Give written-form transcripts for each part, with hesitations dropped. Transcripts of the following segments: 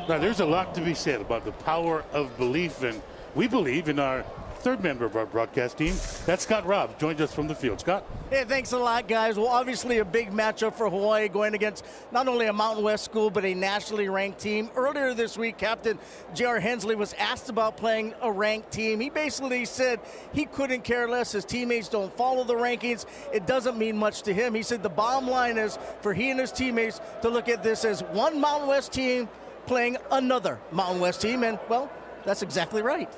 Now, there's a lot to be said about the power of belief, and we believe in our third member of our broadcast team. That's Scott Robb, joins us from the field. Scott? Hey, thanks a lot, guys. Well, obviously a big matchup for Hawaii going against not only a Mountain West school, but a nationally ranked team. Earlier this week, Captain J.R. Hensley was asked about playing a ranked team. He basically said he couldn't care less. His teammates don't follow the rankings. It doesn't mean much to him. He said the bottom line is for he and his teammates to look at this as one Mountain West team playing another Mountain West team, and, well, that's exactly right.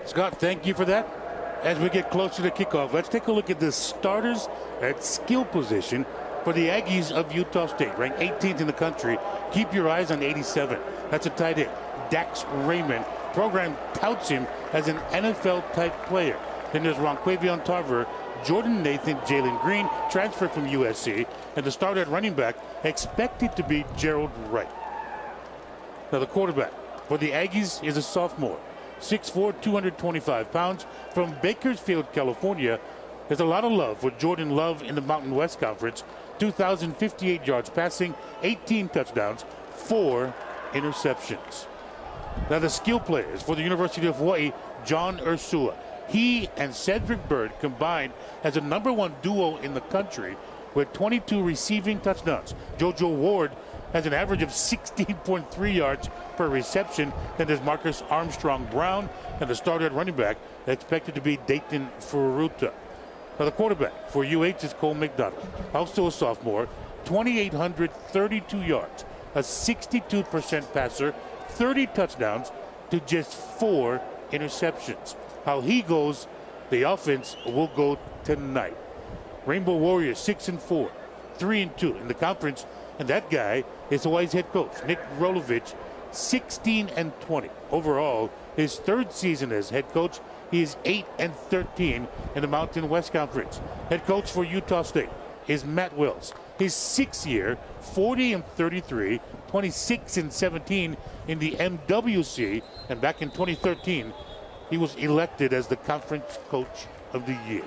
Scott, thank you for that. As we get closer to kickoff, let's take a look at the starters at skill position for the Aggies of Utah State, ranked 18th in the country. Keep your eyes on 87. That's a tight end, Dax Raymond. Program touts him as an NFL-type player. Then there's Ronquavion Tarver, Jordan Nathan, Jalen Green, transferred from USC, and the starter at running back expected to be Gerald Wright. Now the quarterback for the Aggies is a sophomore. 6'4", 225 pounds, from Bakersfield, California. There's a lot of love for Jordan Love in the Mountain West Conference. 2,058 yards passing, 18 touchdowns, 4 interceptions. Now the skill players for the University of Hawaii, John Ursua. He and Cedric Byrd combined as a #1 duo in the country with 22 receiving touchdowns. JoJo Ward has an average of 16.3 yards per reception. Then there's Marcus Armstrong Brown, and the starter at running back expected to be Dayton Furuta. Now the quarterback for UH is Cole McDonald, also a sophomore, 2,832 yards, a 62% passer, 30 touchdowns to just 4 interceptions. How he goes, the offense will go tonight. Rainbow Warriors 6-4, 3-2 in the conference, and that guy is Hawaii's head coach, Nick Rolovich, 16-20. Overall, his third season as head coach, he is 8-13 in the Mountain West Conference. Head coach for Utah State is Matt Wells. His 6th year, 40-33, 26-17 in the MWC, and back in 2013, he was elected as the conference coach of the year.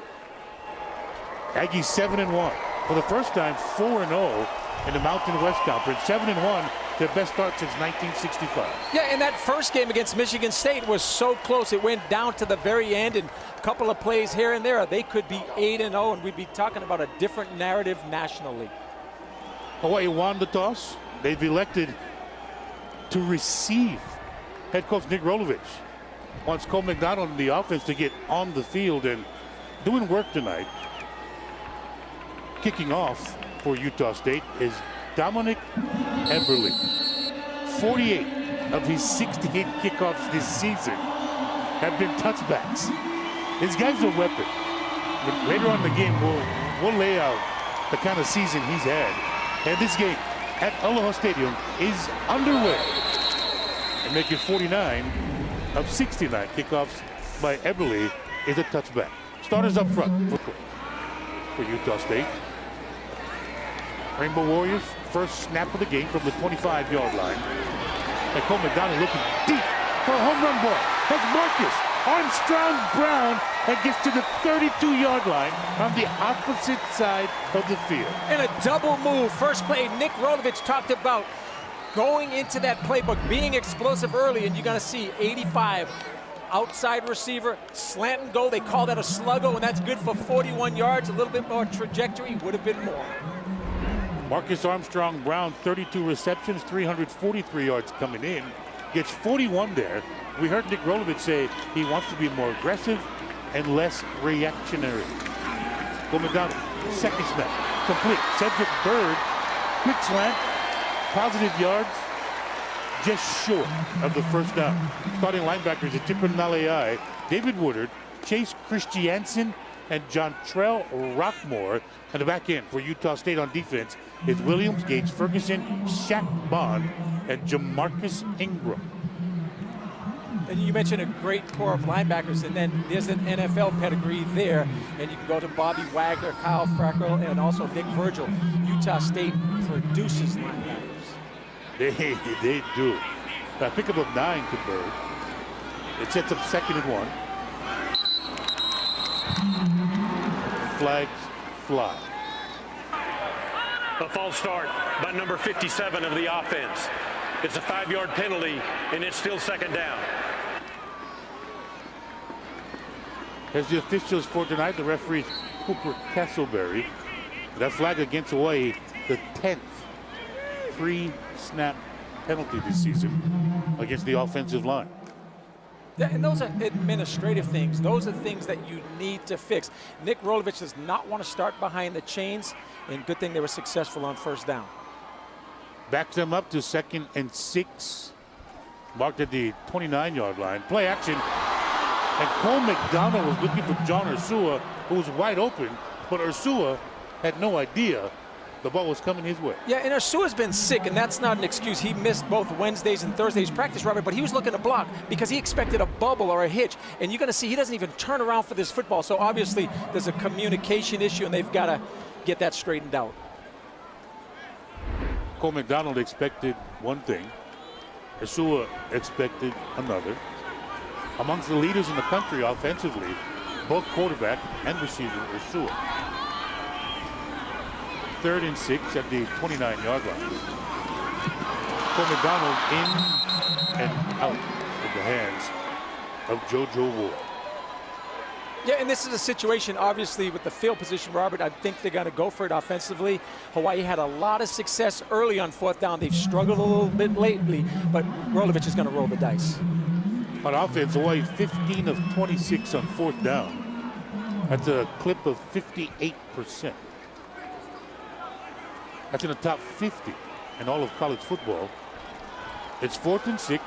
Aggies 7-1 for the first time, 4-0 in the Mountain West Conference. 7-1, their best start since 1965. Yeah, and that first game against Michigan State was so close. It went down to the very end, and a couple of plays here and there. They could be 8-0, and we'd be talking about a different narrative nationally. Hawaii won the toss. They've elected to receive. Head coach Nick Rolovich wants Cole McDonald in the offense to get on the field and doing work tonight. Kicking off for Utah State is Dominic Eberle. 48 of his 68 kickoffs this season have been touchbacks. This guy's a weapon. But later on in the game, we'll lay out the kind of season he's had. And this game at Aloha Stadium is underway. And making 49 of 69 kickoffs by Eberle is a touchback. Starters up front for Utah State. Rainbow Warriors, first snap of the game from the 25-yard line. And Cole McDonald looking deep for a home run ball. That's Marcus Armstrong Brown and gets to the 32-yard line on the opposite side of the field. And a double move. First play, Nick Rolovich talked about going into that playbook, being explosive early, and you're going to see 85. Outside receiver, slant and go. They call that a sluggo, and that's good for 41 yards. A little bit more trajectory, would have been more. Marcus Armstrong Brown, 32 receptions, 343 yards coming in. Gets 41 there. We heard Nick Rolovich say he wants to be more aggressive and less reactionary. Cole McDonald, second snap, complete. Cedric Byrd, quick slant, positive yards, just short of the first down. Starting linebackers at Tipper Naleai, David Woodard, Chase Christiansen, and Jontrell Rockmore. And the back end for Utah State on defense is Williams, Gates Ferguson, Shaq Bond, and Jamarcus Ingram. And you mentioned a great core of linebackers, and then there's an NFL pedigree there. And you can go to Bobby Wagner, Kyle Freckle, and also Nick Virgil. Utah State produces linebackers. They do. A pickup of 9 to Bird. It sets up 2nd and 1. Flags fly. A false start by number 57 of the offense. It's a 5-yard penalty, and it's still second down. As the officials for tonight, the referee Cooper Castleberry. That flag against Hawaii, the 10th pre-snap penalty this season against the offensive line. Yeah, and those are administrative things. Those are things that you need to fix. Nick Rolovich does not want to start behind the chains, and good thing they were successful on first down. Backs them up to 2nd and 6. Marked at the 29-yard line. Play action. And Cole McDonald was looking for John Ursua, who was wide open, but Ursua had no idea the ball was coming his way. Yeah, and Ursua's been sick, and that's not an excuse. He missed both Wednesdays and Thursdays practice, Robert, but he was looking to block because he expected a bubble or a hitch. And you're going to see he doesn't even turn around for this football. So obviously there's a communication issue, and they've got to get that straightened out. Cole McDonald expected one thing. Ursua expected another. Amongst the leaders in the country offensively, both quarterback and receiver Ursua. 3rd and 6 at the 29-yard line. Cole McDonald in and out of the hands of JoJo Ward. Yeah, and this is a situation, obviously, with the field position, Robert. I think they're going to go for it offensively. Hawaii had a lot of success early on 4th down. They've struggled a little bit lately, but Rolovich is going to roll the dice. On offense, Hawaii 15 of 26 on 4th down. That's a clip of 58%. That's in the top 50 in all of college football. It's 4th and 6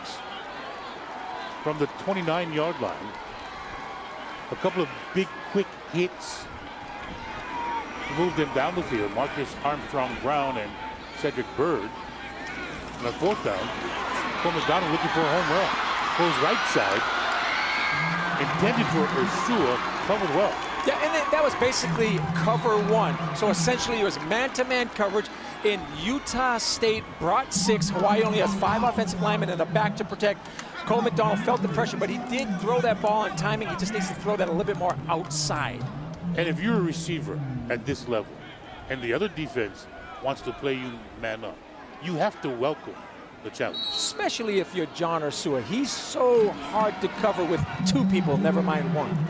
from the 29-yard line. A couple of big, quick hits moved them down the field. Marcus Armstrong-Brown and Cedric Bird. And on 4th down, Cole McDonald looking for a home run. Goes right side, intended for Ursua, covered well. Yeah, and that was basically cover one. So essentially it was man-to-man coverage. In Utah State brought 6. Hawaii only has 5 offensive linemen in the back to protect. Cole McDonald felt the pressure, but he did throw that ball on timing. He just needs to throw that a little bit more outside. And if you're a receiver at this level and the other defense wants to play you man up, you have to welcome the challenge. Especially if you're John Ursua. He's so hard to cover with 2 people, never mind 1.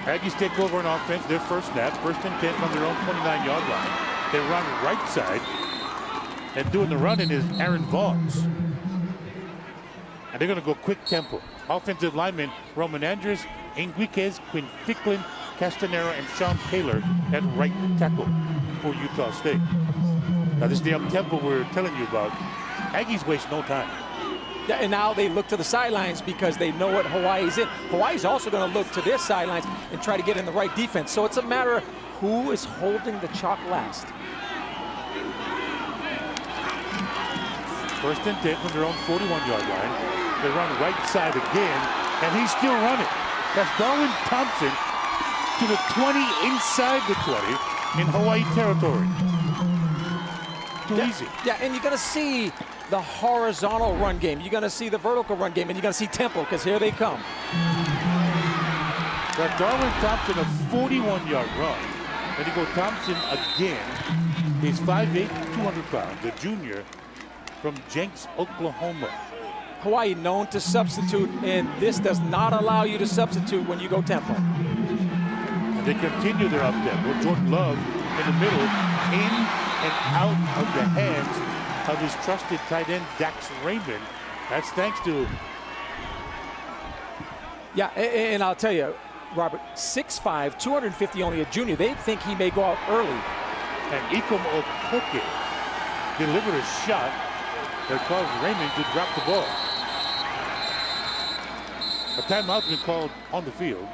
Aggies take over on offense, their first snap, 1st and 10 from their own 29-yard line. They run right side, and doing the running is Aaron Vaughns. And they're going to go quick tempo. Offensive linemen Roman Andrews, Enriquez, Quinn Ficklin, Castanera, and Sean Taylor at right tackle for Utah State. Now this is the up-tempo we're telling you about. Aggies waste no time. Yeah, and now they look to the sidelines because they know what Hawaii's in. Hawaii's also going to look to their sidelines and try to get in the right defense. So it's a matter of who is holding the chalk last. 1st and 10 from their own 41-yard line. They run right side again, and he's still running. That's Darwin Thompson to the 20, inside the 20 in Hawaii territory. Too easy. Yeah, and you're going to see the horizontal run game. You're going to see the vertical run game, and you're going to see tempo because here they come. That Darwin Thompson, a 41-yard run. And you go Thompson again. He's 5'8", 200 pounds, the junior from Jenks, Oklahoma. Hawaii known to substitute, and this does not allow you to substitute when you go tempo. And they continue their up tempo. Jordan Love in the middle, in and out of the hands of his trusted tight end, Dax Raymond. That's thanks to... Yeah, and I'll tell you, Robert, 6'5", 250, only a junior. They think he may go out early. And Ikom Okoke delivered a shot that caused Raymond to drop the ball. A timeout's been called on the field.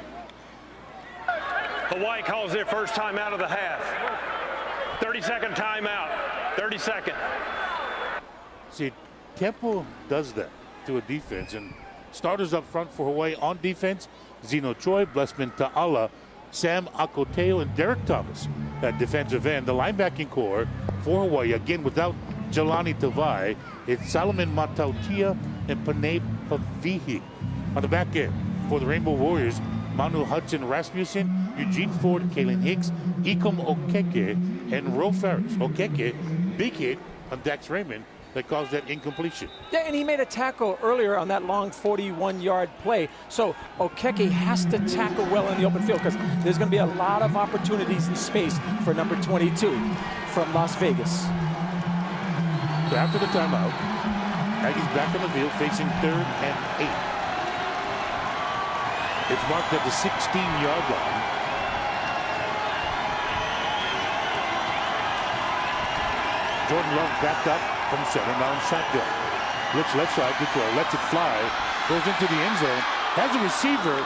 Hawaii calls their first timeout of the half. 30-second timeout. 30 seconds. See, tempo does that to a defense. And starters up front for Hawaii on defense, Zeno Choi, Blessman Ta'ala, Sam Akoteo, and Derek Thomas at defensive end. The linebacking core for Hawaii, again without Jelani Tavai, it's Solomon Matautia and Panay Pavihi. On the back end for the Rainbow Warriors, Manu Hudson Rasmussen, Eugene Ford, Kalen Hicks, Ikom Okeke, and Ro Ferris. Okeke, big hit on Dax Raymond, that caused that incompletion. Yeah, and he made a tackle earlier on that long 41-yard play. So Okeke has to tackle well in the open field because there's going to be a lot of opportunities in space for number 22 from Las Vegas. So after the timeout, Aggies back on the field facing 3rd and 8. It's marked at the 16-yard line. Jordan Love backed up from center, now in shotgun. Looks left side to throw, lets it fly, goes into the end zone, has a receiver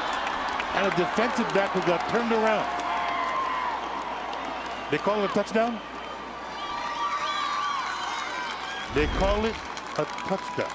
and a defensive back who got turned around. They call it a touchdown? They call it a touchdown.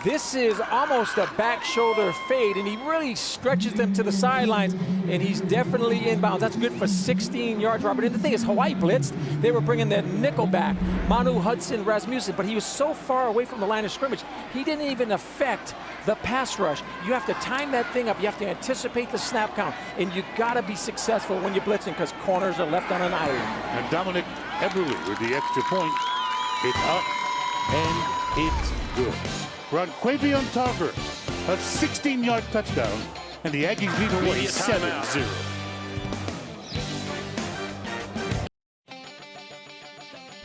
This is almost a back shoulder fade, and he really stretches them to the sidelines, and he's definitely inbounds. That's good for 16 yards, Robert. And the thing is, Hawaii blitzed. They were bringing their nickel back, Manu Hudson Rasmussen, but he was so far away from the line of scrimmage, he didn't even affect the pass rush. You have to time that thing up. You have to anticipate the snap count, and you got to be successful when you're blitzing because corners are left on an island. And Dominic Eberle with the extra point. It's up, and it's good. Ronquavion Tarver, a 16-yard touchdown, and the Aggies lead Hawaii 7-0.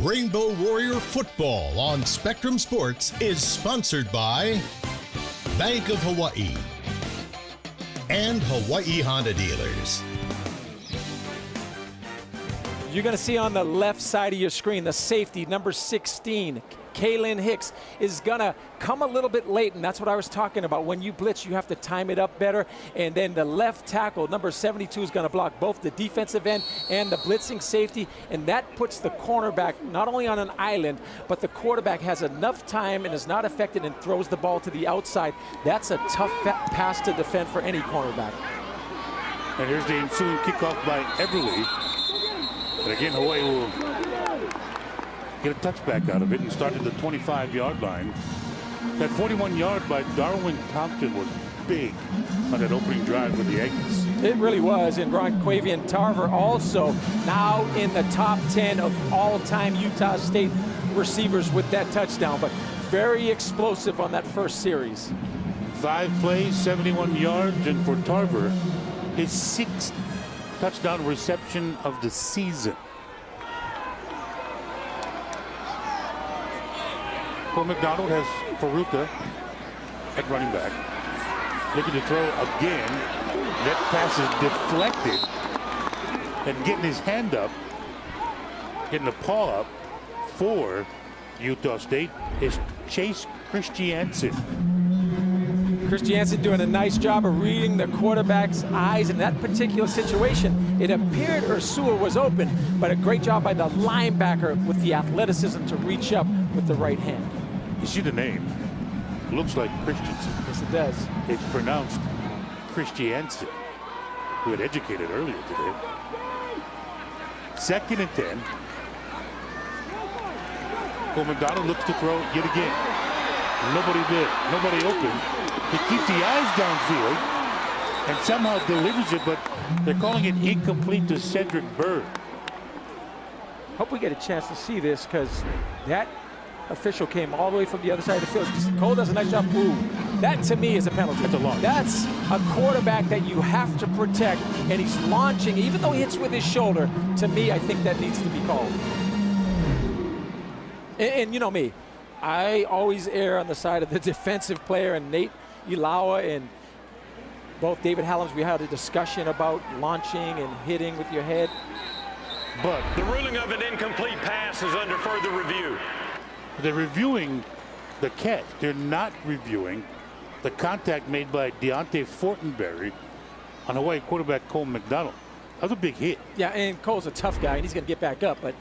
Rainbow Warrior Football on Spectrum Sports is sponsored by Bank of Hawaii and Hawaii Honda Dealers. You're going to see on the left side of your screen the safety, number 16, Kaylin Hicks, is going to come a little bit late, and that's what I was talking about. When you blitz, you have to time it up better. And then the left tackle, number 72, is going to block both the defensive end and the blitzing safety, and that puts the cornerback not only on an island, but the quarterback has enough time and is not affected and throws the ball to the outside. That's a tough pass to defend for any cornerback. And here's the ensuing kickoff by Eberle. And again, Hawaii will get a touchback out of it and start at the 25-yard line. That 41-yard by Darwin Thompson was big on that opening drive for the Aggies. It really was, and Ronquavion Tarver also now in the top 10 of all-time Utah State receivers with that touchdown, but very explosive on that first series. 5 plays, 71 yards, and for Tarver, his 6th touchdown reception of the season. Cole McDonald has Faruka at running back. Looking to throw again. That pass is deflected. And getting his hand up, getting the paw up for Utah State is Chase Christiansen. Christiansen doing a nice job of reading the quarterback's eyes in that particular situation. It appeared Ursua was open, but a great job by the linebacker with the athleticism to reach up with the right hand. You see the name. Looks like Christensen. Yes, it does. It's pronounced Christiansen, who had educated earlier today. 2nd and 10. Cole McDonald looks to throw yet again. Nobody there. Nobody open. He keeps the eyes downfield and somehow delivers it, but they're calling it incomplete to Cedric Bird. Hope we get a chance to see this because that official came all the way from the other side of the field. Cole does a nice job. Ooh, that to me is a penalty. That's a launch. That's a quarterback that you have to protect, and he's launching, even though he hits with his shoulder. To me, I think that needs to be called. And you know me, I always err on the side of the defensive player, and Nate Ilawa and both David Halloms, we had a discussion about launching and hitting with your head. But the ruling of an incomplete pass is under further review. They're reviewing the catch. They're not reviewing the contact made by Deontay Fortenberry on Hawaii quarterback Cole McDonald. That was a big hit. Yeah, and Cole's a tough guy, and he's going to get back up, but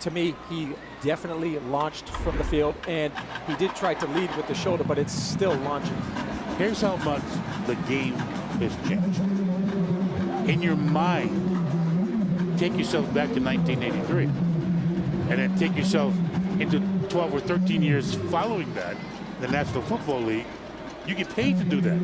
to me, he definitely launched from the field, and he did try to lead with the shoulder, but it's still launching. Here's how much the game has changed. In your mind, take yourself back to 1983, and then take yourself into 12 or 13 years following that, the National Football League, You get paid to do that.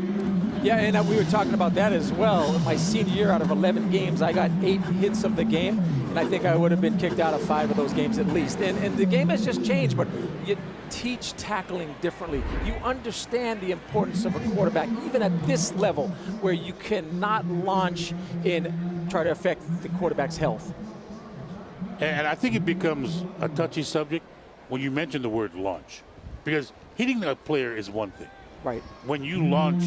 Yeah, and we were talking about that as well. My senior year, out of 11 games, I got 8 hits of the game, and I think I would have been kicked out of 5 of those games at least. And the game has just changed, but you teach tackling differently. You understand the importance of a quarterback, even at this level, where you cannot launch and try to affect the quarterback's health. And I think it becomes a touchy subject when you mention the word launch, because hitting a player is one thing. Right. When you launch,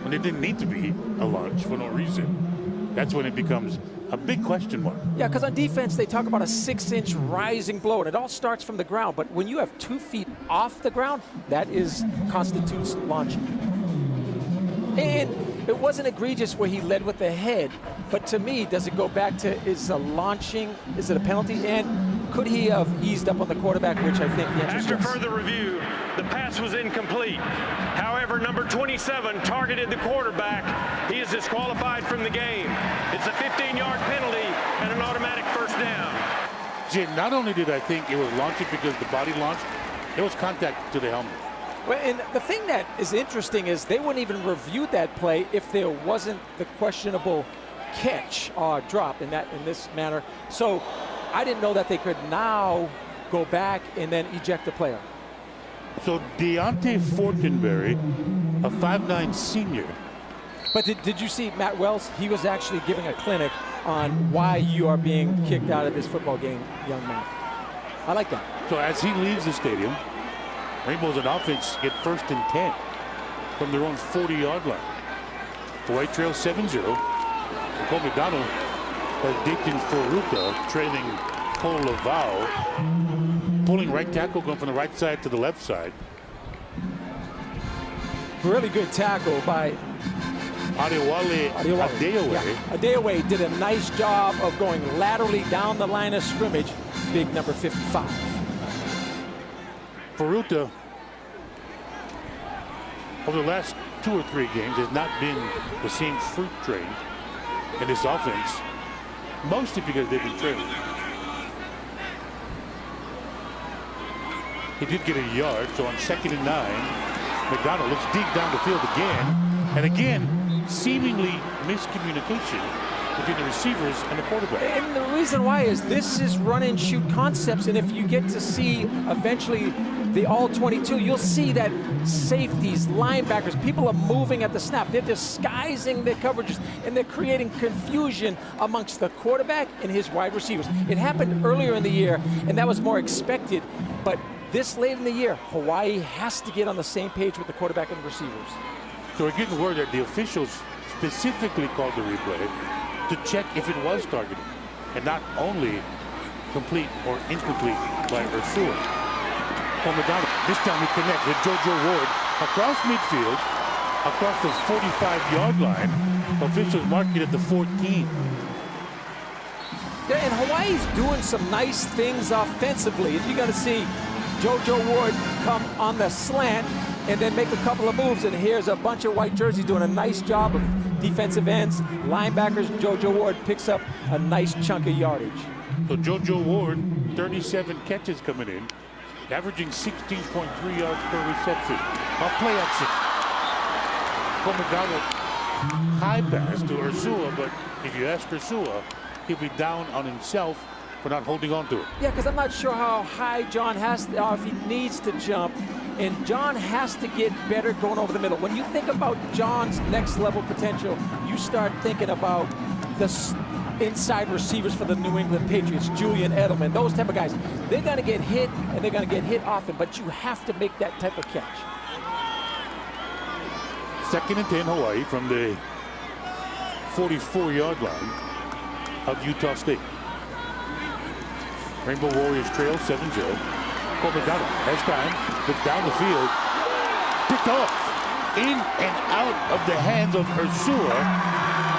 when it didn't need to be a launch for no reason, that's when it becomes a big question mark. Yeah, because on defense, they talk about a 6-inch rising blow, and it all starts from the ground. But when you have 2 feet off the ground, that constitutes launching. And it wasn't egregious where he led with the head, but to me, does it go back to, is a launching, is it a penalty? And could he have eased up on the quarterback, which I think the answer is After yes. further review, the pass was incomplete. However, number 27 targeted the quarterback. He is disqualified from the game. It's a 15-yard penalty and an automatic first down. Jim, not only did I think it was launching because the body launched, it was contact to the helmet. Well, and the thing that is interesting is they wouldn't even review that play if there wasn't the questionable catch or drop in this manner. So I didn't know that they could now go back and then eject the player. So Deontay Fortenberry, a 5'9" senior. But did you see Matt Wells? He was actually giving a clinic on why you are being kicked out of this football game, young man. I like that. So as he leaves the stadium, Rainbows on offense get 1st and 10 from their own 40-yard line. Hawaii trails 7-0. Cole McDonald has Dayton Foruta trailing Cole Lavau. Pulling right tackle, going from the right side to the left side. Really good tackle by Adewale. Yeah. Adeoye did a nice job of going laterally down the line of scrimmage. Big number 55. Foruta, over the last 2 or 3 games, has not been the same fruit train in this offense, mostly because they've been trailing. He did get a yard, so on 2nd and 9, McDonald looks deep down the field again, and again, seemingly miscommunication between the receivers and the quarterback. And the reason why is this is run and shoot concepts, and if you get to see eventually the all 22, you'll see that safeties, linebackers, people are moving at the snap. They're disguising their coverages, and they're creating confusion amongst the quarterback and his wide receivers. It happened earlier in the year, and that was more expected, but this late in the year, Hawaii has to get on the same page with the quarterback and receivers. So we're getting word that the officials specifically called the replay to check if it was targeted, and not only complete or incomplete by Ursula. McDonald, this time he connects with JoJo Ward across midfield, across the 45-yard line. Officials mark it at the 14. Yeah, and Hawaii's doing some nice things offensively. And you got to see JoJo Ward come on the slant and then make a couple of moves. And here's a bunch of white jerseys doing a nice job of defensive ends, linebackers. JoJo Ward picks up a nice chunk of yardage. So JoJo Ward, 37 catches coming in, averaging 16.3 yards per reception. Off play action. Cole McDonald, high pass to Ursula, but if you ask Ursula, he'll be down on himself for not holding on to it. Yeah, because I'm not sure how high John has to, or if he needs to jump. And John has to get better going over the middle. When you think about John's next level potential, you start thinking about the inside receivers for the New England Patriots, Julian Edelman, those type of guys. They're going to get hit, and they're going to get hit often, but you have to make that type of catch. 2nd and 10 Hawaii from the 44-yard line of Utah State. Rainbow Warriors trail 7-0. Cole McDonald has time, looks down the field, picked off, in and out of the hands of Ursula,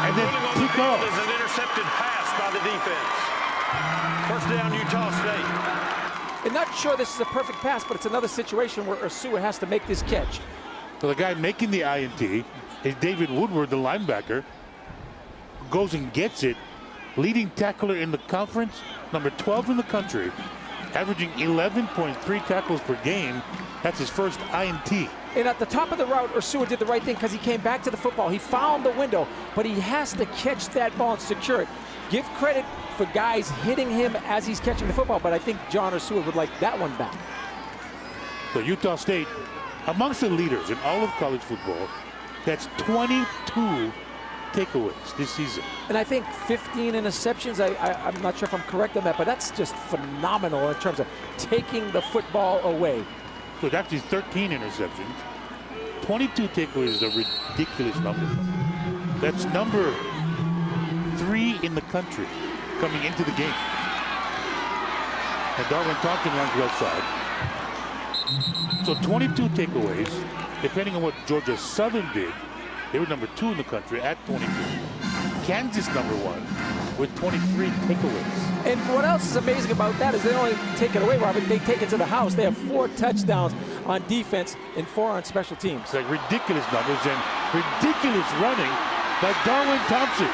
and then picked off. Is an intercepted pass by the defense. First down, Utah State. I'm not sure this is a perfect pass, but it's another situation where Ursula has to make this catch. So the guy making the INT is David Woodward, the linebacker, goes and gets it. Leading tackler in the conference, number 12 in the country, averaging 11.3 tackles per game. That's his first INT. And at the top of the route, Ursua did the right thing because he came back to the football. He found the window, but he has to catch that ball and secure it. Give credit for guys hitting him as he's catching the football, but I think John Ursua would like that one back. So Utah State, amongst the leaders in all of college football, that's 22 takeaways this season. And I think 15 interceptions, I'm not sure if I'm correct on that, but that's just phenomenal in terms of taking the football away. So it's actually 13 interceptions. 22 takeaways is a ridiculous number. That's number 3 in the country coming into the game. And Darwin Thompson runs left side. So 22 takeaways, depending on what Georgia Southern did. They were number 2 in the country at 22. Kansas number 1 with 23 takeaways. And what else is amazing about that is they don't only take it away, Robert, they take it to the house. They have 4 touchdowns on defense and 4 on special teams. It's like ridiculous numbers and ridiculous running by Darwin Thompson.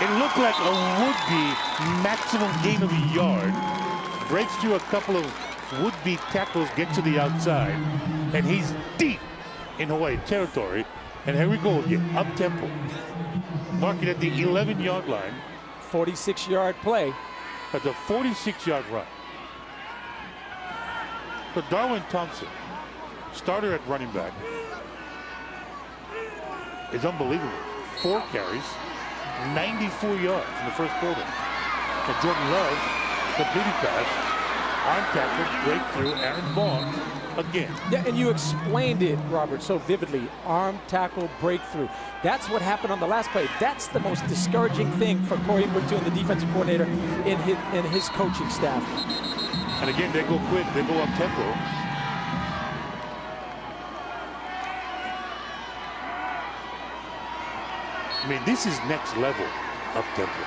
It looked like a would-be maximum gain of a yard. Breaks through a couple of would-be tackles, gets to the outside, and he's deep in Hawaii territory. And here we go again, up-tempo. Marking at the 11-yard line. 46-yard play. That's a 46-yard run. So Darwin Thompson, starter at running back, is unbelievable. 4 carries, 94 yards in the first quarter. And Jordan Love, completed pass, arm tackle, breakthrough, Aaron Vaughn again. Yeah, and you explained it, Robert, so vividly. Arm tackle, breakthrough. That's what happened on the last play. That's the most discouraging thing for Corey Bertune, the defensive coordinator, in his coaching staff. And again, they go quick, they go up tempo. I mean, this is next level up tempo.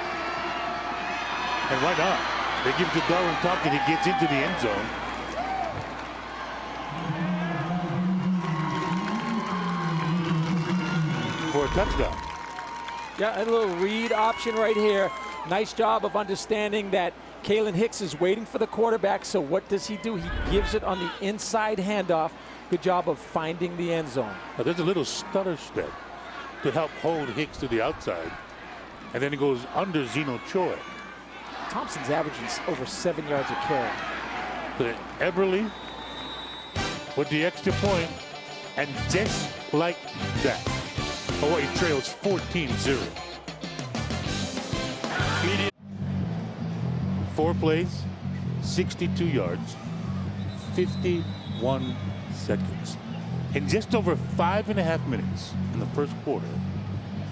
And why not? They give it to Darwin Thompson, he gets into the end zone. For a touchdown. Yeah, a little read option right here. Nice job of understanding that Kalen Hicks is waiting for the quarterback, so what does he do? He gives it on the inside handoff. Good job of finding the end zone. Now there's a little stutter step to help hold Hicks to the outside. And then he goes under Zeno Choi. Thompson's averaging over 7 yards a carry. But Eberle with the extra point, and just like that, Hawaii trails 14-0. 4 plays, 62 yards, 51 seconds. In just over 5.5 minutes in the first quarter,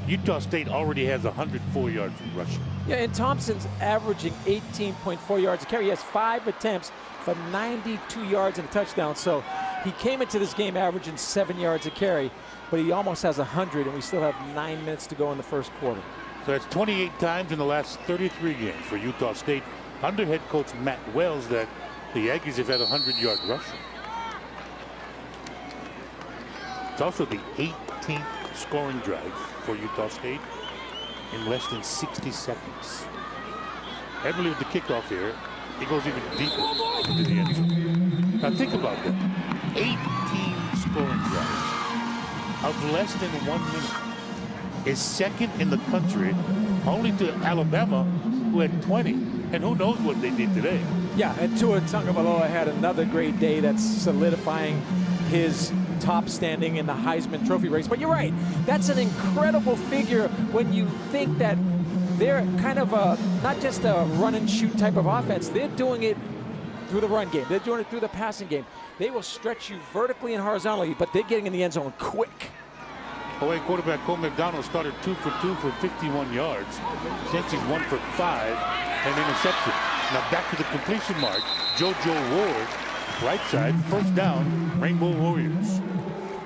Utah State already has 104 yards rushing. Yeah, and Thompson's averaging 18.4 yards a carry. He has 5 attempts for 92 yards and a touchdown. So he came into this game averaging 7 yards a carry, but he almost has 100, and we still have 9 minutes to go in the first quarter. So that's 28 times in the last 33 games for Utah State under head coach Matt Wells that the Aggies have had 100-yard rushing. It's also the 18th scoring drive for Utah State in less than 60 seconds. Eberle with the kickoff here. He goes even deeper into the end zone. Now think about that. 18 scoring drives of less than 1 minute is second in the country, only to Alabama, who had 20. And who knows what they did today. Yeah, and Tua Tagovailoa had another great day that's solidifying his top standing in the Heisman Trophy race. But you're right, that's an incredible figure when you think that they're kind of not just a run and shoot type of offense. They're doing it through the run game. They're doing it through the passing game. They will stretch you vertically and horizontally, but they're getting in the end zone quick. Hawaii quarterback Cole McDonald started 2 for 2 for 51 yards. Since he's 1 for 5 and interception. Now back to the completion mark. JoJo Ward, right side, first down, Rainbow Warriors.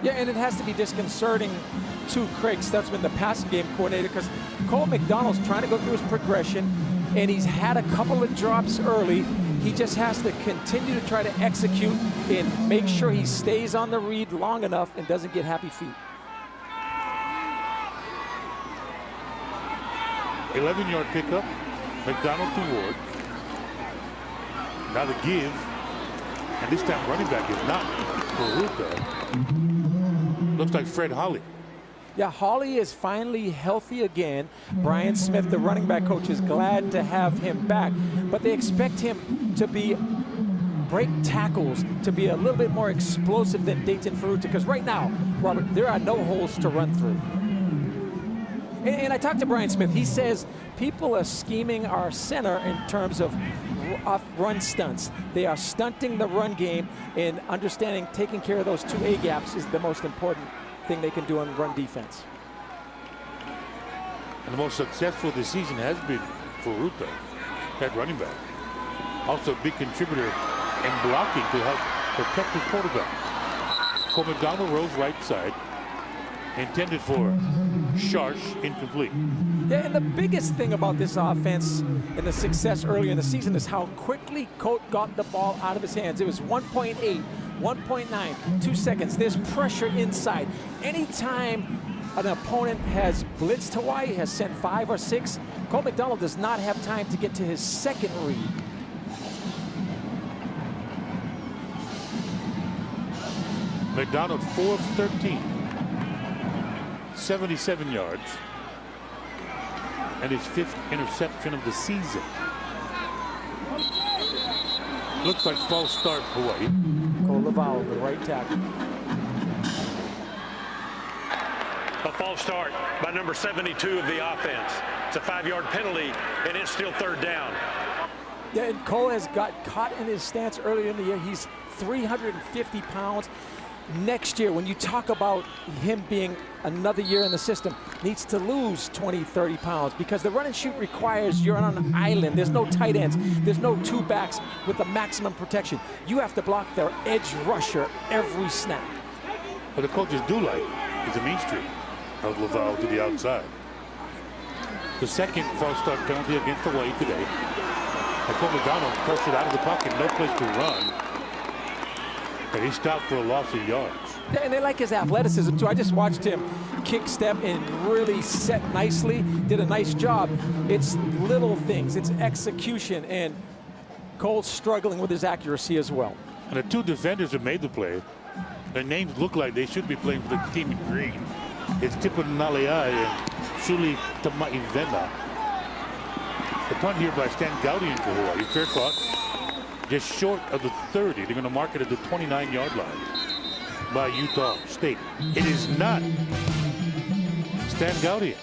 Yeah, and it has to be disconcerting to Craig Stutzman, the passing game coordinator, because Cole McDonald's trying to go through his progression, and he's had a couple of drops early. He just has to continue to try to execute and make sure he stays on the read long enough and doesn't get happy feet. 11-yard pickup, McDonald to Ward. Now the give, And this time running back is not Baruta. Looks like Fred Holly. Yeah, Hawley is finally healthy again. Brian Smith, the running back coach, is glad to have him back, but they expect him to break tackles, to be a little bit more explosive than Dayton Ferruta, because right now, Robert, there are no holes to run through. And I talked to Brian Smith. He says people are scheming our center in terms of run stunts. They are stunting the run game, and understanding taking care of those 2 A gaps is the most important thing they can do on run defense. And the most successful this season has been Ferruta at running back. Also a big contributor in blocking to help protect his quarterback. Cole McDonald rolls right side. Intended for Sharsh, incomplete. Yeah, and the biggest thing about this offense and the success earlier in the season is how quickly Colt got the ball out of his hands. It was 1.8, 1.9, 2 seconds. There's pressure inside. Anytime an opponent has blitzed Hawaii, has sent 5 or 6, Colt McDonald does not have time to get to his second read. McDonald 4 of 13. 77 yards. And his 5th interception of the season. Looks like false start Hawaii. Cole Laval, the right tackle. A false start by number 72 of the offense. It's a 5-yard penalty, and it's still 3rd down. Yeah, and Cole has got caught in his stance earlier in the year. He's 350 pounds. Next year, when you talk about him being another year in the system, needs to lose 20, 30 pounds, because the run and shoot requires you're on an island. There's no tight ends. There's no 2 backs with the maximum protection. You have to block their edge rusher every snap. What the coaches do like is the mean streak of Laval to the outside. The second false start penalty against Hawaii today. Cole McDonald pushed it out of the pocket, no place to run. And he stopped for a loss of yards. And they like his athleticism too. I just watched him kick step and really set nicely, did a nice job. It's little things, it's execution, and Cole's struggling with his accuracy as well. And the 2 defenders who made the play, their names look like they should be playing for the team in green. It's Tipa Naleai and Suli Tamaivena. The punt here by Stan Gaudian for Hawaii. Fair caught. Just short of the 30. They're going to mark it at the 29-yard line by Utah State. It is not Stan Gaudian,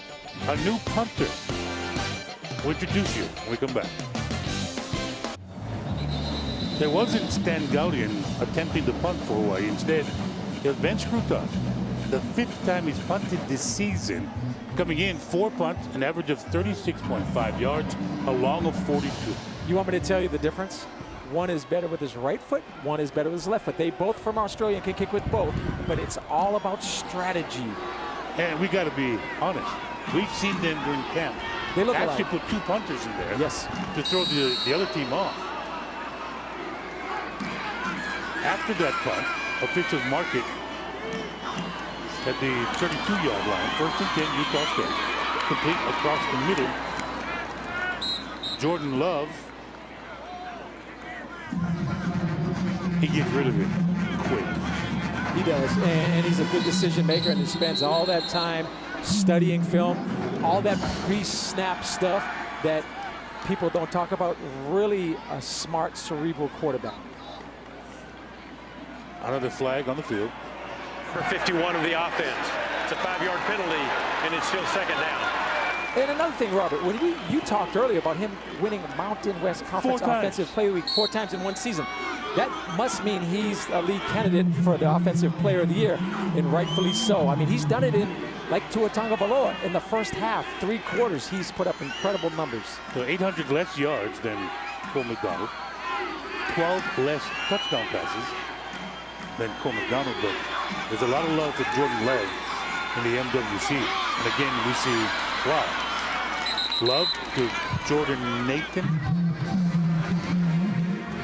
a new punter. We'll introduce you when we come back. There wasn't Stan Gaudian attempting to punt for Hawaii. Instead, it was Ben Scruton. The 5th time he's punted this season. Coming in 4 punts, an average of 36.5 yards, a long of 42. You want me to tell you the difference? One is better with his right foot, one is better with his left foot. They both from Australia can kick with both, but it's all about strategy. And we got to be honest. We've seen them during camp. They look actually alike. put 2 punters in there, yes, to throw the other team off. After that punt, officials mark it at the 32-yard line. 1st and 10, Utah State. Complete across the middle. Jordan Love. He gets rid of it quick. he does, and he's a good decision maker, and he spends all that time studying film, all that pre-snap stuff that people don't talk about. Really a smart, cerebral quarterback. Another flag on the field. For 51 of the offense. It's a 5-yard penalty, and it's still 2nd down. And another thing, Robert, when you talked earlier about him winning Mountain West Conference Offensive Player of the Week 4 times in one season, that must mean he's a lead candidate for the Offensive Player of the Year, and rightfully so. I mean, he's done it in, like Tua Tagovailoa, in the first half, 3 quarters, he's put up incredible numbers. So 800 less yards than Cole McDonald, 12 less touchdown passes than Cole McDonald, but there's a lot of love for Jordan Love in the MWC. And again, we see, wow, Love to Jordan Nathan.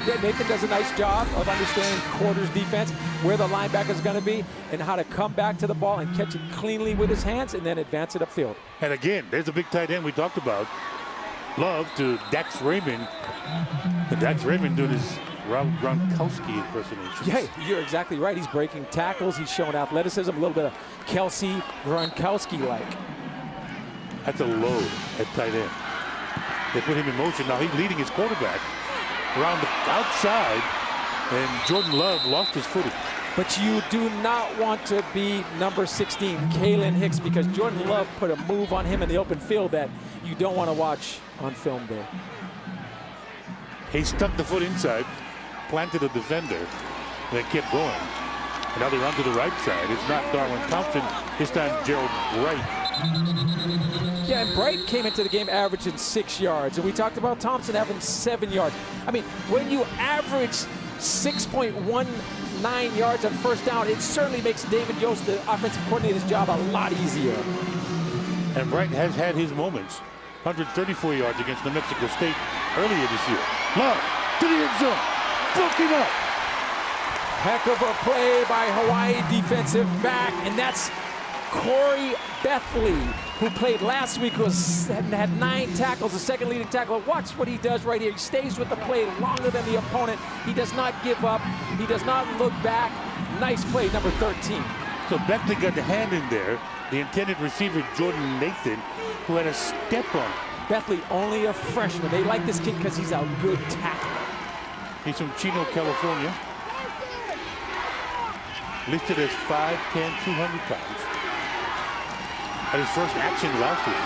Yeah, Nathan does a nice job of understanding quarters defense, where the linebacker is going to be, and how to come back to the ball and catch it cleanly with his hands and then advance it upfield. And again, there's a big tight end we talked about. Love to Dax Raymond. And Dax Raymond doing his Rob Gronkowski impersonations. Yeah, you're exactly right. He's breaking tackles. He's showing athleticism, a little bit of Kelsey Gronkowski-like. That's a load at tight end. They put him in motion. Now he's leading his quarterback around the outside, and Jordan Love lost his footing. But you do not want to be number 16, Kalen Hicks, because Jordan Love put a move on him in the open field that you don't want to watch on film there. He stuck the foot inside, planted a defender, and then kept going. And now they run to the right side. It's not Darwin Thompson. This time Gerald Bright. Yeah, and Bright came into the game averaging 6 yards. And we talked about Thompson having 7 yards. I mean, when you average 6.19 yards on first down, it certainly makes David Yost, the offensive coordinator's job, a lot easier. And Bright has had his moments. 134 yards against New Mexico State earlier this year. Love to the end zone. Broken up. Heck of a play by Hawaii defensive back, and that's Corey Bethley, who played last week, had 9 tackles, the second leading tackler. Watch what he does right here. He stays with the play longer than the opponent. He does not give up. He does not look back. Nice play, number 13. So Bethley got the hand in there. The intended receiver, Jordan Nathan, who had a step on. Bethley, only a freshman. They like this kid because he's a good tackler. He's from Chino, California. Listed as 5'10", 200 pounds. At his first action last week.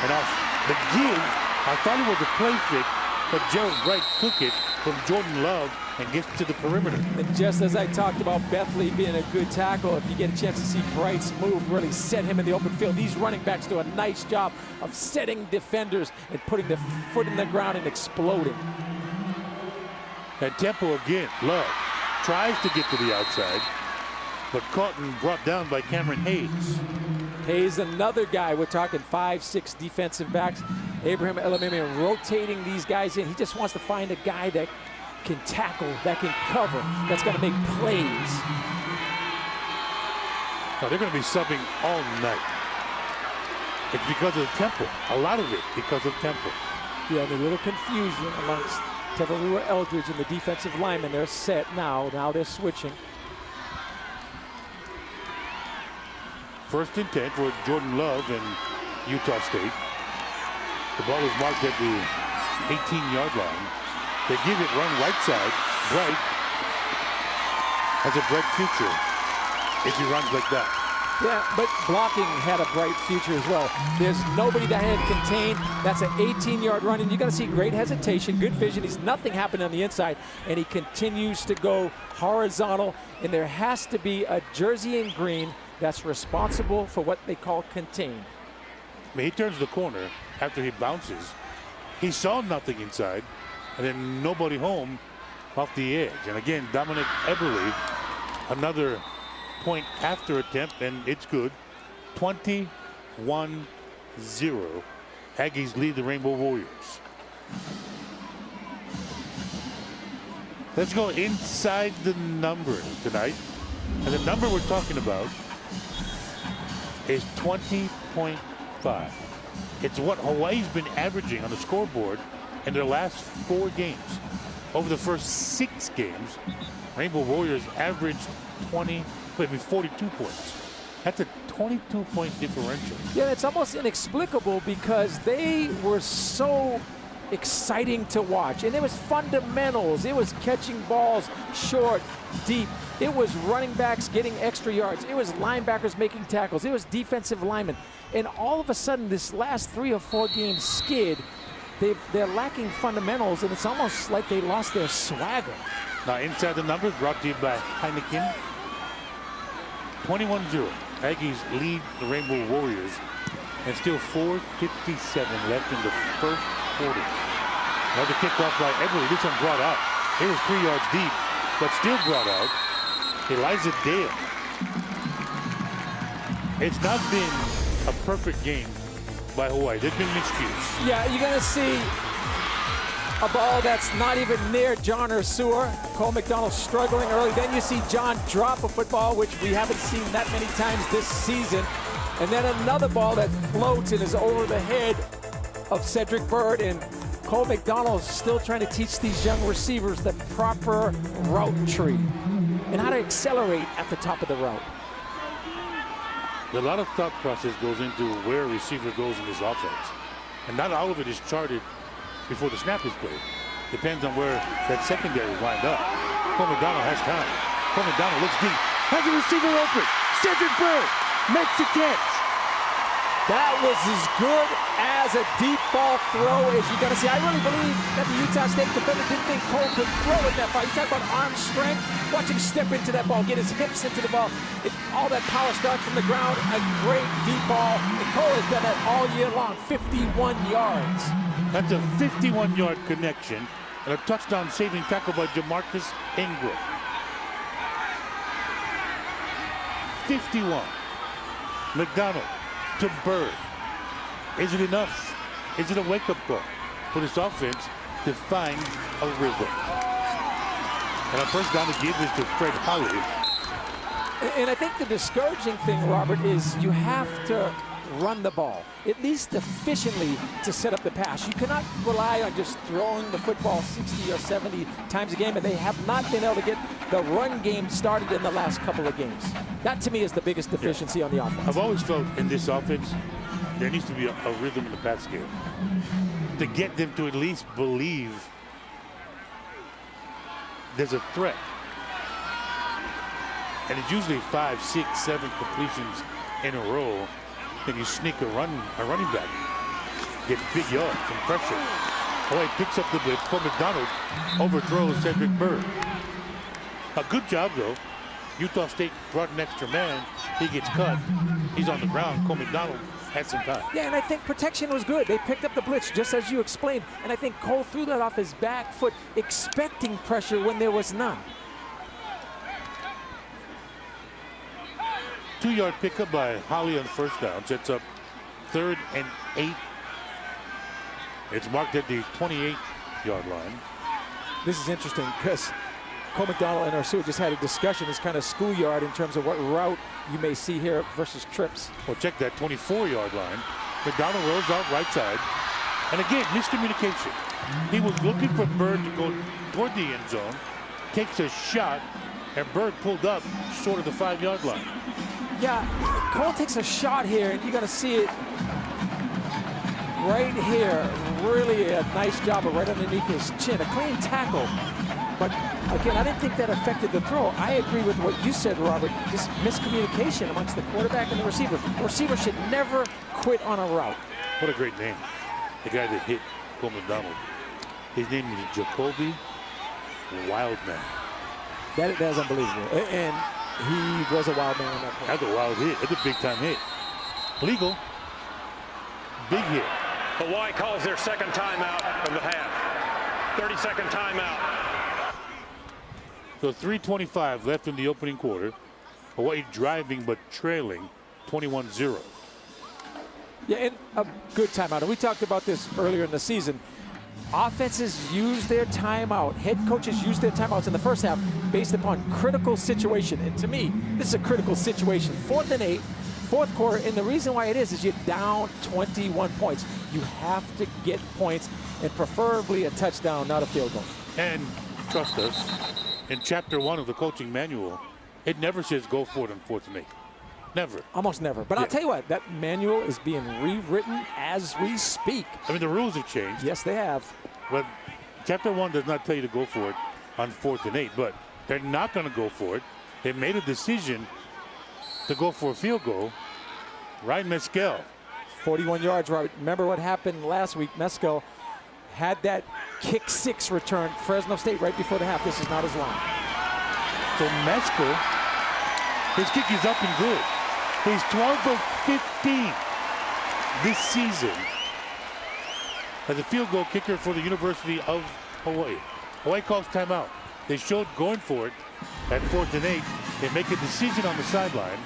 And off the give, I thought it was a play fake, but Gerald Bright took it from Jordan Love and gets to the perimeter. And just as I talked about Bethley being a good tackle, if you get a chance to see Bright's move really set him in the open field, these running backs do a nice job of setting defenders and putting the foot in the ground and exploding. And tempo again. Love tries to get to the outside, but caught and brought down by Cameron Hayes. Hayes, another guy, we're talking 5'6" defensive backs. Abraham Elamimian rotating these guys in. He just wants to find a guy that can tackle, that can cover, that's going to make plays. Now they're going to be subbing all night. It's because of the tempo. A lot of it because of tempo. Yeah, the little confusion amongst Tevarua Eldridge and the defensive linemen. They're set now. Now they're switching. First and 10 for Jordan Love and Utah State. The ball is marked at the 18-yard line. They give it run right side. Bright has a bright future if he runs like that. Yeah, but blocking had a bright future as well. There's nobody that had contained. That's an 18-yard run, and you got to see great hesitation, good vision. He's nothing happening on the inside, and he continues to go horizontal, and there has to be a jersey in green that's responsible for what they call contain. I mean, he turns the corner after he bounces. He saw nothing inside, and then nobody home off the edge. And again, Dominic Eberle, another point after attempt, and it's good. 21-0. Aggies lead the Rainbow Warriors. Let's go inside the number tonight. And the number we're talking about is 20.5. It's what Hawaii's been averaging on the scoreboard in their last 4 games. Over the first 6 games, Rainbow Warriors averaged 42 points. That's a 22-point differential. Yeah, it's almost inexplicable because they were so exciting to watch. And it was fundamentals. It was catching balls short, deep. It was running backs getting extra yards. It was linebackers making tackles. It was defensive linemen. And all of a sudden, this last 3 or 4 games skid. They're lacking fundamentals, and it's almost like they lost their swagger. Now, inside the numbers brought to you by Heineken. 21-0. Aggies lead the Rainbow Warriors. And still 4:57 left in the first quarter. Another kickoff by Eberle. This one brought out. It was 3 yards deep, but still brought out. Elijah Dale. It's not been a perfect game by Hawaii. There's been miscues. Yeah, you're going to see a ball that's not even near John Ursua. Cole McDonald struggling early. Then you see John drop a football, which we haven't seen that many times this season. And then another ball that floats and is over the head of Cedric Bird. And Cole McDonald is still trying to teach these young receivers the proper route tree and how to accelerate at the top of the route. A lot of thought process goes into where a receiver goes in this offense. And not all of it is charted before the snap is played. Depends on where that secondary wind up. Cole McDonald has time. Cole McDonald looks deep. Has a receiver open. Cedric Bird makes the catch. That was as good as a deep ball throw as you're going to see. I really believe that the Utah State defender didn't think Cole could throw it that far. You talk about arm strength. Watch him step into that ball, get his hips into the ball. All that power starts from the ground. A great deep ball. And Cole has done that all year long. 51 yards. That's a 51-yard connection and a touchdown-saving tackle by Jamarcus Ingram. 51. McDonald to Bird. Is it enough? Is it a wake-up call for this offense to find a rhythm? And our first down to give is to Fred Holley. And I think the discouraging thing, Robert, is you have to run the ball, at least efficiently, to set up the pass. You cannot rely on just throwing the football 60 or 70 times a game, and they have not been able to get the run game started in the last couple of games. That, to me, is the biggest deficiency on the offense. I've always felt in this offense, there needs to be a rhythm in the pass game to get them to at least believe there's a threat. And it's usually 5, 6, 7 completions in a row. Then you sneak a running back, get big yards and pressure. Oh, he picks up the blitz. Cole McDonald overthrows Cedric Bird. A good job, though. Utah State brought an extra man. He gets cut. He's on the ground. Cole McDonald had some time. Yeah, and I think protection was good. They picked up the blitz, just as you explained. And I think Cole threw that off his back foot, expecting pressure when there was none. 2-yard pickup by Holley on first down. Sets up 3rd and 8. It's marked at the 28-yard line. This is interesting because Cole McDonald and Ursua just had a discussion. It's kind of schoolyard in terms of what route you may see here versus trips. Well, check that 24-yard line. McDonald rolls out right side. And again, miscommunication. He was looking for Bird to go toward the end zone. Takes a shot, and Bird pulled up short of the 5-yard line. Yeah, Cole takes a shot here, and you're going to see it right here. Really a nice job of right underneath his chin. A clean tackle. But again, I didn't think that affected the throw. I agree with what you said, Robert. Just miscommunication amongst the quarterback and the receiver. The receiver should never quit on a route. What a great name. The guy that hit Cole McDonald. His name is Jacoby Wildman. That is unbelievable. And he was a wild man on that play. That's a wild hit. That's a big-time hit. Legal. Big hit. Hawaii calls their second timeout of the half. 30-second timeout. So 3:25 left in the opening quarter. Hawaii driving but trailing 21-0. Yeah, and a good timeout. And we talked about this earlier in the season. Offenses use their timeout. Head coaches use their timeouts in the first half based upon critical situation. And to me, this is a critical situation. 4th and 8, fourth quarter. And the reason why it is you're down 21 points. You have to get points and preferably a touchdown, not a field goal. And trust us, in chapter 1 of the coaching manual, it never says go for it on 4th and 8. Never. Almost never. But I'll tell you what, that manual is being rewritten as we speak. I mean, the rules have changed. Yes, they have. But chapter 1 does not tell you to go for it on 4th and 8, but they're not going to go for it. They made a decision to go for a field goal. Ryan Mescal. 41 yards, Robert. Remember what happened last week? Mescal had that kick 6 return, Fresno State, right before the half. This is not his line. So Mescal, his kick is up and good. He's 12 of 15 this season as a field goal kicker for the University of Hawaii. Hawaii calls timeout. They showed going for it at 4th and 8. They make a decision on the sideline.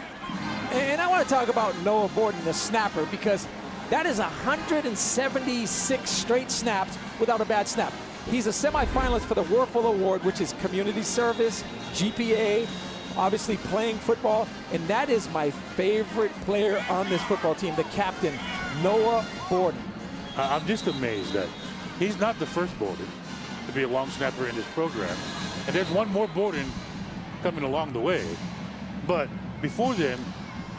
And I want to talk about Noah Borden, the snapper, because that is 176 straight snaps without a bad snap. He's a semifinalist for the Werfel Award, which is community service, GPA, obviously playing football, and that is my favorite player on this football team, the captain, Noah Borden. I'm just amazed that He's not the first Borden to be a long snapper in this program. And there's one more Borden coming along the way. But before them,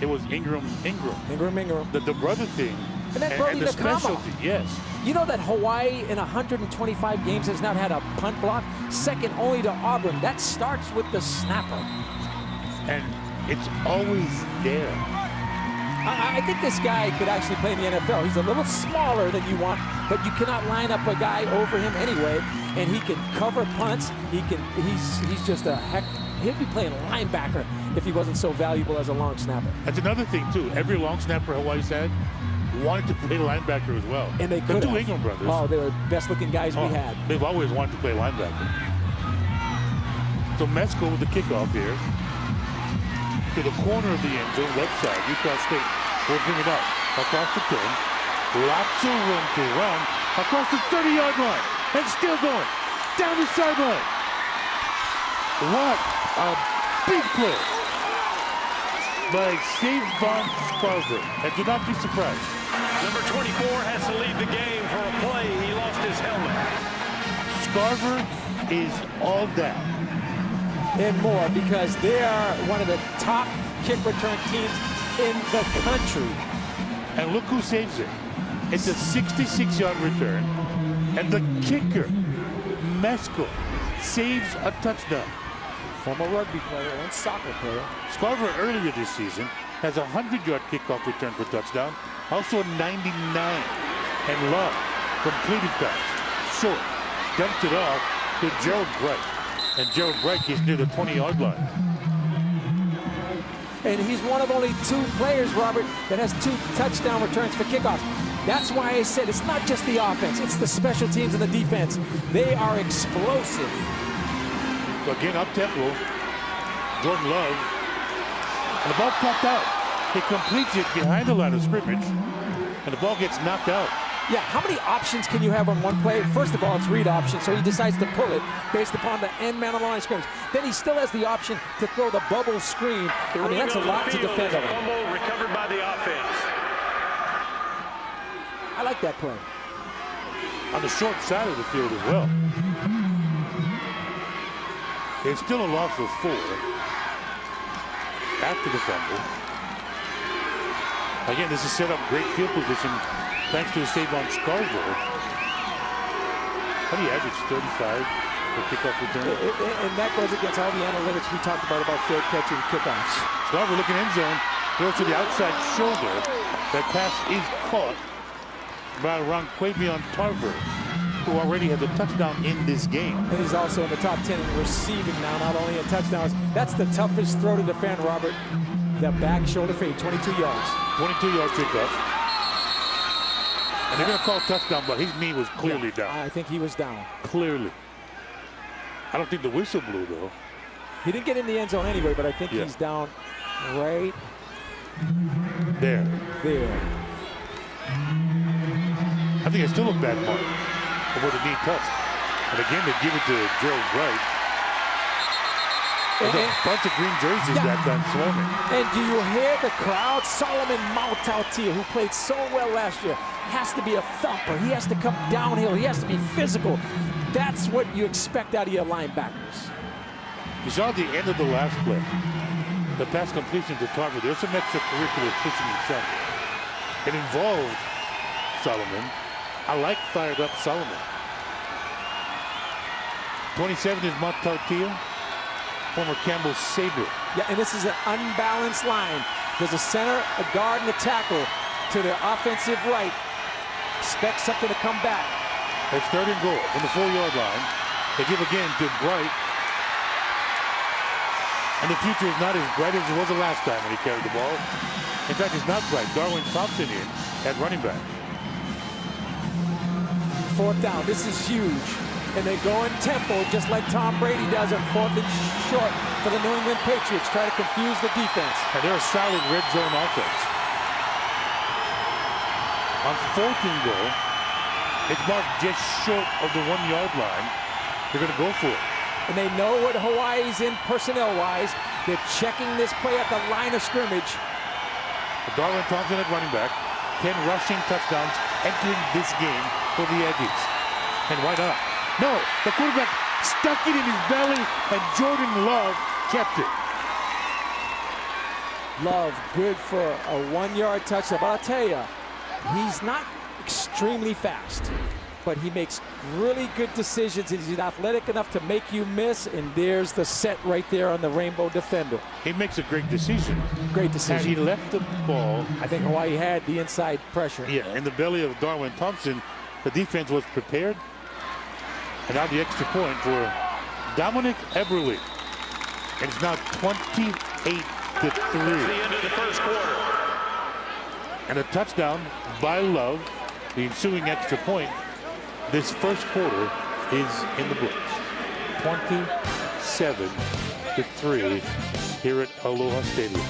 it was Ingram. The brother thing. And then Brody the Nakama. specialty, yes. You know that Hawaii in 125 games has not had a punt block? Second only to Auburn. That starts with the snapper. And it's always there. I think this guy could actually play in the NFL. He's a little smaller than you want, but you cannot line up a guy over him anyway. And he can cover punts. He's just a heck. He'd be playing linebacker if he wasn't so valuable as a long snapper. That's another thing too. Every long snapper Hawaii's had wanted to play linebacker as well. And they the could two have. Ingram brothers. Oh, they were the best looking guys we had. They've always wanted to play linebacker. So Mesco with the kickoff here. To the corner of the end zone, left side. Utah State will bring it up. Across the 10. Lots of room to run. Across the 30-yard line. And still going. Down the sideline. What a big play by Savon Scarver. And do not be surprised. Number 24 has to leave the game for a play. He lost his helmet. Scarver is all that. And more, because they are one of the top kick return teams in the country. And look who saves it. It's a 66-yard return. And the kicker, Mesco, saves a touchdown. Former rugby player and soccer player. Scarver earlier this season has a 100-yard kickoff return for touchdown. Also a 99. And Love completed pass. Short. Dumped it off to Gerald Bright. And Gerald Bright gets near the 20-yard line. And he's one of only 2 players, Robert, that has 2 touchdown returns for kickoffs. That's why I said it's not just the offense, it's the special teams and the defense. They are explosive. So again, up-tempo, Jordan Love. And the ball popped out. He completes it behind the line of scrimmage. And the ball gets knocked out. Yeah, how many options can you have on one play? First of all, it's read option, so he decides to pull it based upon the end man on the line of scrimmage. Then he still has the option to throw the bubble screen. I mean, that's a lot to defend on. Fumble recovered by the offense. I like that play. On the short side of the field as well. It's still a loss of 4 after the fumble. Again, this is set up great field position thanks to Savon Scarver. How do you average 35 for kickoff return? And that goes against all the analytics we talked about field catching kickoffs. Scarver looking end zone, throws to the outside shoulder. That pass is caught by Ronquavion Tarver, who already has a touchdown in this game. And he's also in the top 10 in receiving now, not only in touchdowns. That's the toughest throw to defend, Robert. The back shoulder fade, 22 yards. 22-yard kickoff. And they're going to call touchdown, but his knee was clearly down. I think he was down. Clearly. I don't think the whistle blew, though. He didn't get in the end zone anyway, but I think he's down right there. I think it's still a bad mark of where the knee touched. And again, they give it to Gerald Bright. There's a bunch of green jerseys that time swarming. And do you hear the crowd? Solomon Mautautia, who played so well last year, has to be a thumper. He has to come downhill. He has to be physical. That's what you expect out of your linebackers. You saw at the end of the last play, the pass completion to Tarver. There's some extracurricular pushing and shoving. It involved Solomon. I like fired up Solomon. 27 is Mautautia. Former Campbell Sabre. Yeah, and this is an unbalanced line. There's a center, a guard, and a tackle to the offensive right. Expect something to come back. It's 3rd and goal from the 4-yard line. They give again to Bright. And the future is not as bright as it was the last time when he carried the ball. In fact, it's not bright. Darwin Thompson in at running back. 4th down. This is huge. And they go in tempo just like Tom Brady does on 4th and short for the New England Patriots. Try to confuse the defense. And they're a solid red zone offense. On 4th and goal, it's marked just short of the 1-yard line. They're going to go for it. And they know what Hawaii's in personnel-wise. They're checking this play at the line of scrimmage. Darwin Thompson at running back. 10 rushing touchdowns entering this game for the Aggies. And why not? No, the quarterback stuck it in his belly, and Jordan Love kept it. Love, good for a 1-yard touchdown. But I'll tell you, he's not extremely fast, but he makes really good decisions, and he's athletic enough to make you miss, and there's the set right there on the Rainbow defender. He makes a great decision. Great Had he decision. left the ball, I think Hawaii had the inside pressure. yeah, in the belly of Darwin Thompson, the defense was prepared. And now the extra point for Dominic Eberle. And it's now 28-3. That's the end of the first quarter. And a touchdown by Love, the ensuing extra point. This first quarter is in the books. 27-3 here at Aloha Stadium.